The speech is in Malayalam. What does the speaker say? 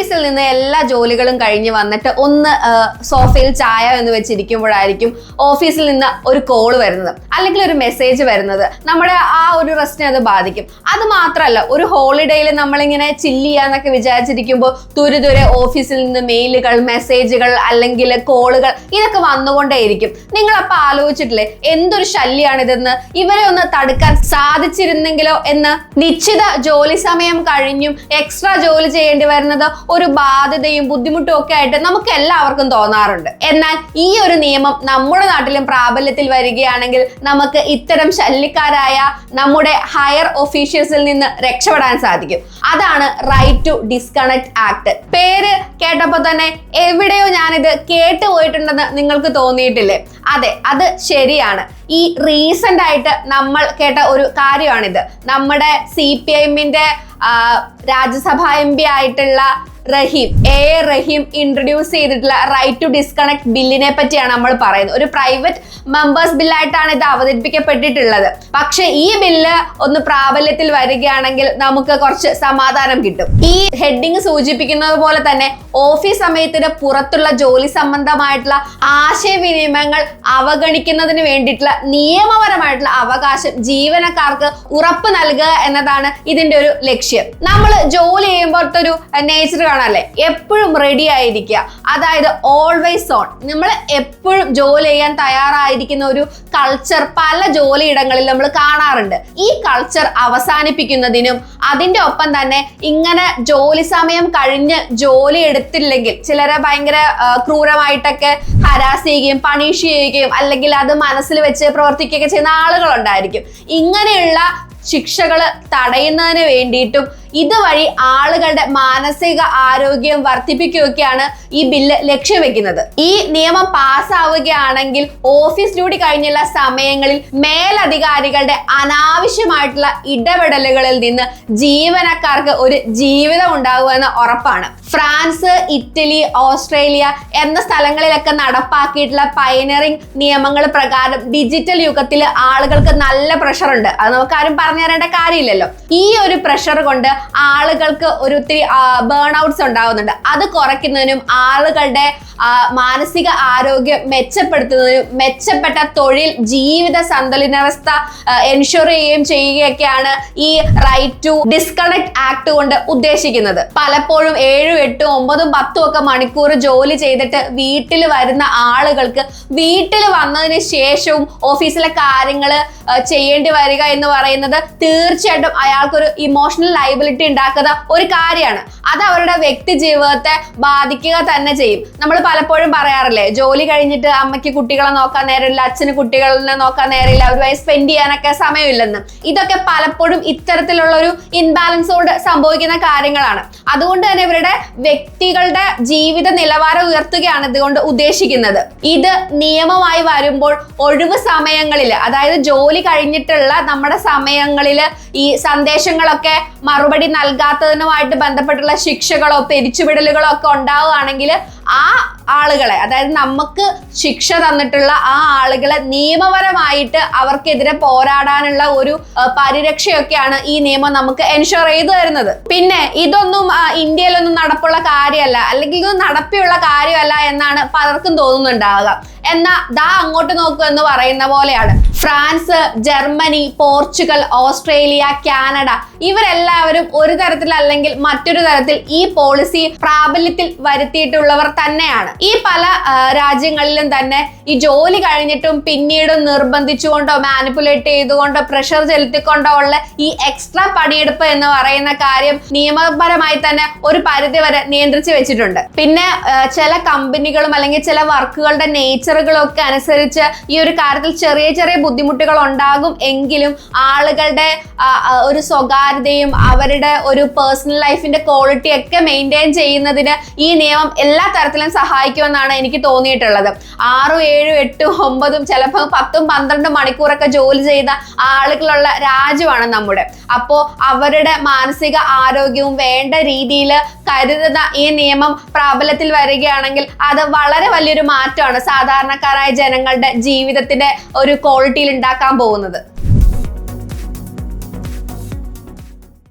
ഓഫീസിൽ നിന്ന് എല്ലാ ജോലികളും കഴിഞ്ഞ് വന്നിട്ട് ഒന്ന് സോഫയിൽ ചായ എന്ന് വെച്ചിരിക്കുമ്പോഴായിരിക്കും ഓഫീസിൽ നിന്ന് ഒരു കോൾ വരുന്നത് അല്ലെങ്കിൽ ഒരു മെസ്സേജ് വരുന്നത്. നമ്മുടെ ആ ഒരു റെസ്റ്റിനെ അത് ബാധിക്കും. അത് മാത്രമല്ല, ഒരു ഹോളിഡേയിൽ നമ്മളിങ്ങനെ ചില്ല് ചെയ്യാന്നൊക്കെ വിചാരിച്ചിരിക്കുമ്പോൾ തുരുതുരെ ഓഫീസിൽ നിന്ന് മെയിലുകൾ, മെസ്സേജുകൾ അല്ലെങ്കിൽ കോളുകൾ ഇതൊക്കെ വന്നുകൊണ്ടേയിരിക്കും. നിങ്ങൾ അപ്പൊ ആലോചിച്ചിട്ടില്ലേ എന്തൊരു ശല്യാണിതെന്ന്? ഇവരെ ഒന്ന് തടുക്കാൻ സാധിച്ചിരുന്നെങ്കിലോ എന്ന്. നിശ്ചിത ജോലി സമയം കഴിഞ്ഞും എക്സ്ട്രാ ജോലി ചെയ്യേണ്ടി വരുന്നത് ഒരു ബാധ്യതയും ബുദ്ധിമുട്ടും ഒക്കെ ആയിട്ട് നമുക്ക് എല്ലാവർക്കും തോന്നാറുണ്ട്. എന്നാൽ ഈ ഒരു നിയമം നമ്മുടെ നാട്ടിലും പ്രാബല്യത്തിൽ വരികയാണെങ്കിൽ നമുക്ക് ഇത്തരം ശല്യക്കാരായ നമ്മുടെ ഹയർ ഒഫീഷ്യൽസിൽ നിന്ന് രക്ഷപ്പെടാൻ സാധിക്കും. അതാണ് റൈറ്റ് ടു ഡിസ്കണക്ട് ആക്ട്. പേര് കേട്ടപ്പോൾ തന്നെ എവിടെയോ ഞാനിത് കേട്ടുപോയിട്ടുണ്ടെന്ന് നിങ്ങൾക്ക് തോന്നിയിട്ടില്ലേ? അതെ, അത് ശരിയാണ്. ഈ റീസെന്റ് ആയിട്ട് നമ്മൾ കേട്ട ഒരു കാര്യമാണിത്. നമ്മുടെ CPIMന്റെ രാജ്യസഭാ MP ആയിട്ടുള്ള റഹീം ഇൻട്രൊഡ്യൂസ് ചെയ്തിട്ടുള്ള റൈറ്റ് ടു ഡിസ്കണക്ട് ബില്ലിനെ പറ്റിയാണ് നമ്മൾ പറയുന്നത്. ഒരു പ്രൈവറ്റ് മെമ്പേഴ്സ് ബില്ലായിട്ടാണ് ഇത് അവതരിപ്പിക്കപ്പെട്ടിട്ടുള്ളത്. പക്ഷെ ഈ ബില്ല് ഒന്ന് പ്രാബല്യത്തിൽ വരികയാണെങ്കിൽ നമുക്ക് കുറച്ച് സമാധാനം കിട്ടും. ഈ ഹെഡിങ് സൂചിപ്പിക്കുന്നത് പോലെ തന്നെ ഓഫീസ് സമയത്തിന് പുറത്തുള്ള ജോലി സംബന്ധമായിട്ടുള്ള ആശയവിനിമയങ്ങൾ അവഗണിക്കുന്നതിന് വേണ്ടിയിട്ടുള്ള നിയമപരമായിട്ടുള്ള അവകാശം ജീവനക്കാർക്ക് ഉറപ്പ് നൽകുക എന്നതാണ് ഇതിന്റെ ഒരു ലക്ഷ്യം. നമ്മൾ ജോലി ചെയ്യുമ്പോഴത്തെ ഒരു നേച്ചർ ല്ലേ എപ്പോഴും റെഡി ആയിരിക്കുക, അതായത് ഓൾവേസ് ഓൺ. നമ്മൾ എപ്പോഴും ജോലി ചെയ്യാൻ തയ്യാറായിരിക്കുന്ന ഒരു കൾച്ചർ പല ജോലിയിടങ്ങളിൽ നമ്മൾ കാണാറുണ്ട്. ഈ കൾച്ചർ അവസാനിപ്പിക്കുന്നതിനും അതിന്റെ ഒപ്പം തന്നെ ഇങ്ങനെ ജോലി സമയം കഴിഞ്ഞ് ജോലി എടുത്തില്ലെങ്കിൽ ചിലരെ ഭയങ്കര ക്രൂരമായിട്ടൊക്കെ ഹരാസ് ചെയ്യുകയും പണിഷ് ചെയ്യുകയും അല്ലെങ്കിൽ അത് മനസ്സിൽ വെച്ച് പ്രവർത്തിക്കുകയൊക്കെ ചെയ്യുന്ന ആളുകളുണ്ടായിരിക്കും. ഇങ്ങനെയുള്ള ശിക്ഷകൾ തടയുന്നതിന് വേണ്ടിയിട്ടും ഇതുവഴി ആളുകളുടെ മാനസിക ആരോഗ്യം വർദ്ധിപ്പിക്കുകയൊക്കെയാണ് ഈ ബില്ല് ലക്ഷ്യം വെക്കുന്നത്. ഈ നിയമം പാസ്സാവുകയാണെങ്കിൽ ഓഫീസ് ഡ്യൂട്ടി കഴിഞ്ഞുള്ള സമയങ്ങളിൽ മേലധികാരികളുടെ അനാവശ്യമായിട്ടുള്ള ഇടപെടലുകളിൽ നിന്ന് ജീവനക്കാർക്ക് ഒരു ജീവിതം ഉണ്ടാകുമെന്ന് ഉറപ്പാണ്. ഫ്രാൻസ്, ഇറ്റലി, ഓസ്ട്രേലിയ എന്ന സ്ഥലങ്ങളിലൊക്കെ നടപ്പാക്കിയിട്ടുള്ള പയനറിംഗ് നിയമങ്ങൾ പ്രകാരം ഡിജിറ്റൽ യുഗത്തിൽ ആളുകൾക്ക് നല്ല പ്രഷർ ഉണ്ട്. അത് നമുക്കാരും പറഞ്ഞു തരേണ്ട കാര്യമില്ലല്ലോ. ഈ ഒരു പ്രഷർ കൊണ്ട് ആളുകൾക്ക് ഒത്തിരി ബേൺ ഔട്ട്സ് ഉണ്ടാവുന്നുണ്ട്. അത് കുറയ്ക്കുന്നതിനും ആളുകളുടെ മാനസിക ആരോഗ്യം മെച്ചപ്പെടുത്തുന്നതിനും മെച്ചപ്പെട്ട തൊഴിൽ ജീവിത സന്തുലനാവസ്ഥ എൻഷുർ ചെയ്യുകയും ചെയ്യുകയൊക്കെയാണ് ഈ റൈറ്റ് ടു ഡിസ്കണക്ട് ആക്ട് കൊണ്ട് ഉദ്ദേശിക്കുന്നത്. പലപ്പോഴും 7, 8, 9, 10 ഒക്കെ മണിക്കൂർ ജോലി ചെയ്തിട്ട് വീട്ടിൽ വരുന്ന ആളുകൾക്ക് വീട്ടിൽ വന്നതിന് ശേഷവും ഓഫീസിലെ കാര്യങ്ങൾ ചെയ്യേണ്ടി വരിക എന്ന് പറയുന്നത് തീർച്ചയായിട്ടും അയാൾക്കൊരു ഇമോഷണൽ ലൈബിലിറ്റി ഉണ്ടാക്കുന്ന ഒരു കാര്യമാണ്. അത് അവരുടെ വ്യക്തി ജീവിതത്തെ ബാധിക്കുക തന്നെ ചെയ്യും. നമ്മൾ പലപ്പോഴും പറയാറില്ലേ, ജോലി കഴിഞ്ഞിട്ട് അമ്മയ്ക്ക് കുട്ടികളെ നോക്കാൻ നേരമില്ല, അച്ഛന് കുട്ടികളെ നോക്കാൻ നേരമില്ല, അവരുമായി സ്പെൻഡ് ചെയ്യാനൊക്കെ സമയമില്ലെന്ന്. ഇതൊക്കെ പലപ്പോഴും ഇത്തരത്തിലുള്ള ഒരു ഇൻബാലൻസോട് സംഭവിക്കുന്ന കാര്യങ്ങളാണ്. അതുകൊണ്ട് തന്നെ ഇവരുടെ വ്യക്തികളുടെ ജീവിത നിലവാരം ഉയർത്തുകയാണ് ഇതുകൊണ്ട് ഉദ്ദേശിക്കുന്നത്. ഇത് നിയമമായി വരുമ്പോൾ ഒഴിവ് സമയങ്ങളിൽ, അതായത് ജോലി കഴിഞ്ഞിട്ടുള്ള നമ്മുടെ സമയങ്ങളിൽ ഈ സന്ദേശങ്ങളൊക്കെ മറുപടി നൽകാത്തതിനുമായിട്ട് ബന്ധപ്പെട്ടുള്ള ശിക്ഷകളോ പിരിച്ചുവിടലുകളോ ഒക്കെ ഉണ്ടാവുകയാണെങ്കിൽ ആ ആളുകളെ, അതായത് നമുക്ക് ശിക്ഷ തന്നിട്ടുള്ള ആ ആളുകളെ നിയമപരമായിട്ട് അവർക്കെതിരെ പോരാടാനുള്ള ഒരു പരിരക്ഷയൊക്കെയാണ് ഈ നിയമം നമുക്ക് എൻഷുർ ചെയ്തു തരുന്നത്. പിന്നെ ഇതൊന്നും ഇന്ത്യയിലൊന്നും നടപ്പുള്ള കാര്യമല്ല, അല്ലെങ്കിൽ ഇത് നടപ്പിയുള്ള കാര്യമല്ല എന്നാണ് പലർക്കും തോന്നുന്നുണ്ടാവുക. എന്നാ ദാ അങ്ങോട്ട് നോക്കൂ എന്ന് പറയുന്ന പോലെയാണ്. France, Germany, Portugal, Australia, Canada ഇവരെല്ലാവരും ഒരു തരത്തിൽ അല്ലെങ്കിൽ മറ്റൊരു തരത്തിൽ ഈ പോളിസി പ്രാബല്യത്തിൽ വരുത്തിയിട്ടുള്ളവർ തന്നെയാണ്. ഈ പല രാജ്യങ്ങളിലും തന്നെ ഈ ജോലി കഴിഞ്ഞിട്ടും പിന്നീടും നിർബന്ധിച്ചുകൊണ്ടോ മാനിപ്പുലേറ്റ് ചെയ്തുകൊണ്ടോ പ്രഷർ ചെലുത്തിക്കൊണ്ടോ ഉള്ള ഈ എക്സ്ട്രാ പണിയെടുപ്പ് എന്ന് പറയുന്ന കാര്യം നിയമപരമായി തന്നെ ഒരു പരിധി വരെ നിയന്ത്രിച്ചു വെച്ചിട്ടുണ്ട്. പിന്നെ ചില കമ്പനികളും അല്ലെങ്കിൽ ചില വർക്കുകളുടെ നേച്ചറുകളും ഒക്കെ അനുസരിച്ച് ഈ ഒരു കാര്യത്തിൽ ചെറിയ ചെറിയ ബുദ്ധിമുട്ടുകൾ ഉണ്ടാകും. എങ്കിലും ആളുകളുടെ ഒരു സ്വകാര്യതയും അവരുടെ ഒരു പേഴ്സണൽ ലൈഫിന്റെ ക്വാളിറ്റി ഒക്കെ മെയിൻറ്റെയിൻ ചെയ്യുന്നതിന് ഈ നിയമം എല്ലാ തരത്തിലും സഹായിക്കുമെന്നാണ് എനിക്ക് തോന്നിയിട്ടുള്ളത്. 6, 7, 8, 9 ചിലപ്പോൾ 10, 12 മണിക്കൂറൊക്കെ ജോലി ചെയ്ത ആളുകളുള്ള രാജ്യമാണ് നമ്മുടെ. അപ്പോൾ അവരുടെ മാനസിക ആരോഗ്യവും വേണ്ട രീതിയിൽ കരുതുന്ന ഈ നിയമം പ്രാബല്യത്തിൽ വരികയാണെങ്കിൽ അത് വളരെ വലിയൊരു മാറ്റമാണ് സാധാരണക്കാരായ ജനങ്ങളുടെ ജീവിതത്തിന്റെ ഒരു ക്വാളിറ്റിയിൽ ഉണ്ടാക്കാൻ പോകുന്നത്.